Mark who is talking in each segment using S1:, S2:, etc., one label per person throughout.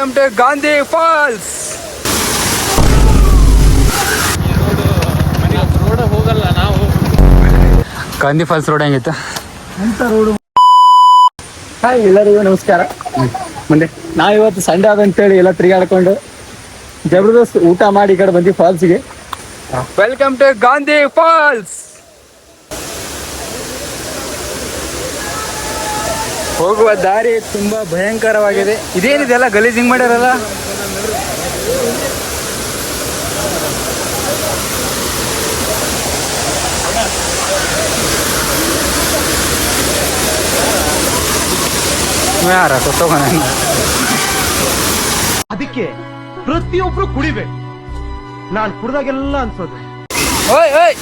S1: Welcome to Gandhi Falls.
S2: Road ಹೋಗಲ್ಲ ನಾವು.
S1: Gandhi Falls road ಹೆಂಗಿತ್ತು
S2: ಅಂತ ರೋಡು. ಹಾಯ್ ಎಲ್ಲರಿಗೂ ನಮಸ್ಕಾರ. ಮುಂದೆ ನಾವಿವತ್ತು ಸಂಡೇ ಆದಂತೇಳಿ ಎಲ್ಲ ತಿರುಗಾಡ್ಕೊಂಡು ಜಬರ್ದಸ್ತ್ ಊಟ ಮಾಡಿ ಈ ಕಡೆ ಬಂದು ಫಾಲ್ಸ್ಗೆ.
S1: Welcome to Gandhi Falls. ಹೋಗುವ ದಾರಿ ತುಂಬಾ ಭಯಂಕರವಾಗಿದೆ. ಇದೇನಿದೆಲ್ಲ ಗಲೀಜ್ ಹಿಂಗ್ ಮಾಡ್ಯಾರಲ್ಲ. ಯಾರ ಕೊಟ್ಟೋಗೋಣ.
S3: ಅದಕ್ಕೆ ಪ್ರತಿಯೊಬ್ರು ಕುಡಿಬೇಕು. ನಾನು ಕುಡ್ದಾಗೆಲ್ಲ ಅನ್ಸೋದು
S1: ಓಯ್ ಓಯ್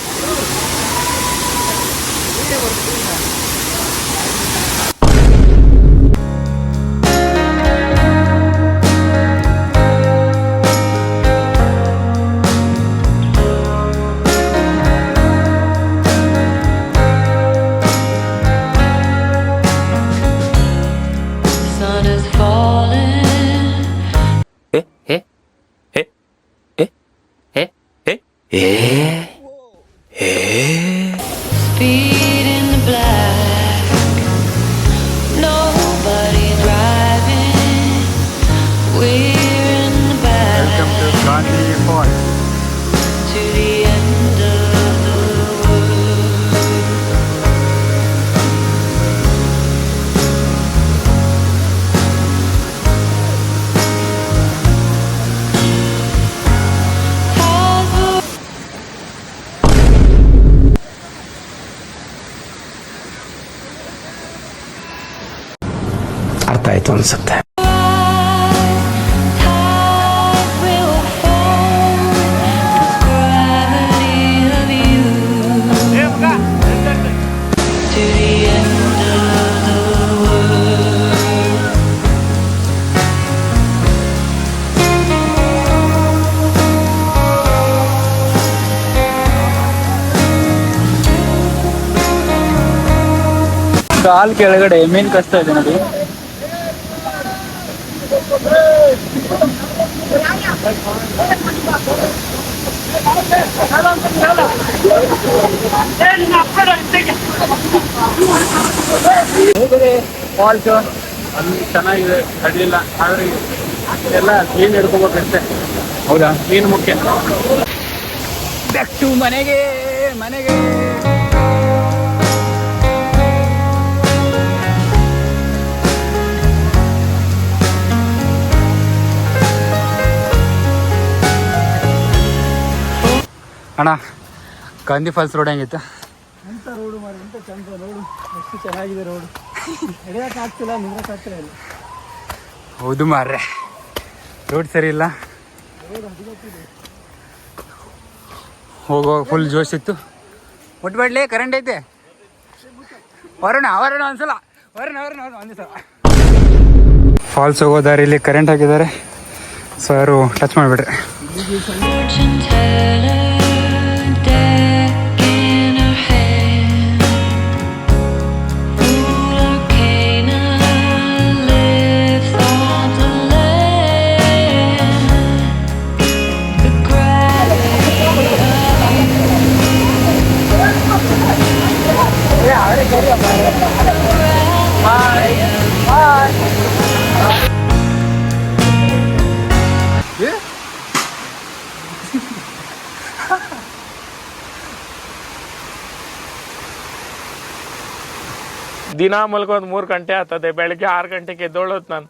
S4: Speed in the black, nobody driving, we're in the back.
S1: Welcome to Gandhi Falls.
S4: To the end of the world.
S3: ಅರ್ಥ ಆಯ್ತು ಅನ್ಸುತ್ತೆ.
S4: Tide will fall, gravity of you. To the end of the world.
S1: ಕಾಲ್ ಕೆಳಗಡೆ ಮೀನ್ ಕಷ್ಟ ಇದೆ ನೋಡಿ. Falls ಅಲ್ಲಿ ಚೆನ್ನಾಗಿದೆ, ಅಡ್ಡಿಲ್ಲ. ಆದ್ರೆ ಎಲ್ಲ ಮೀನು ಹಿಡ್ಕೋಬೇಕಷ್ಟೇ. ಹೌದಾ, ಮೀನು ಮುಖ್ಯ. ಬ್ಯಾಕ್ ಟು ಮನೆಗೆ. ಅಣ್ಣ, ಗಾಂಧಿ ಫಾಲ್ಸ್ ರೋಡ್ ಹೆಂಗಿತ್ತು?
S2: ಅಂತ ರೋಡು ಮಾಡಿ ಎಂತ ಚಂದ ರೋಡು, ಎಷ್ಟು ಚೆನ್ನಾಗಿದೆ ರೋಡು. ನಡೆಯಕ್ಕೆ ಆಗ್ತಿಲ್ಲ, ನಿಂದ್ರಕ್ಕೆ ಆಗ್ತಿಲ್ಲ ಇಲ್ಲ.
S1: ಹೌದು ಮಾರ್ರೆ, ರೋಡ್ ಸರಿ ಇಲ್ಲ. ಹೋಗೋ ಫುಲ್ ಜೋಶ್ ಇತ್ತು. ಮುಟ್ಬೇಡ್ಲಿ, ಕರೆಂಟ್ ಐತೆ. ಹೊರಣ ಒಂದ್ಸಲ ಒಂದೇ ಸಲ. ಫಾಲ್ಸ್ ಹೋಗೋ ದಾರಿಲಿ ಕರೆಂಟ್ ಹಾಕಿದ್ದಾರೆ, ಸೊ ಯಾರು touch ಮಾಡಿಬಿಡ್ರಿ.
S4: Fortune teller, deck in her hand. Ruler Canaan lives on the land. The gravity of
S2: ದಿನ ಮಲ್ಕೋದ್ 3 ಗಂಟೆ ಆಗ್ತದೆ. ಬೆಳಿಗ್ಗೆ 6 ಗಂಟೆಗೆ ಎದ್ದೋಳೋದು ನಾನು.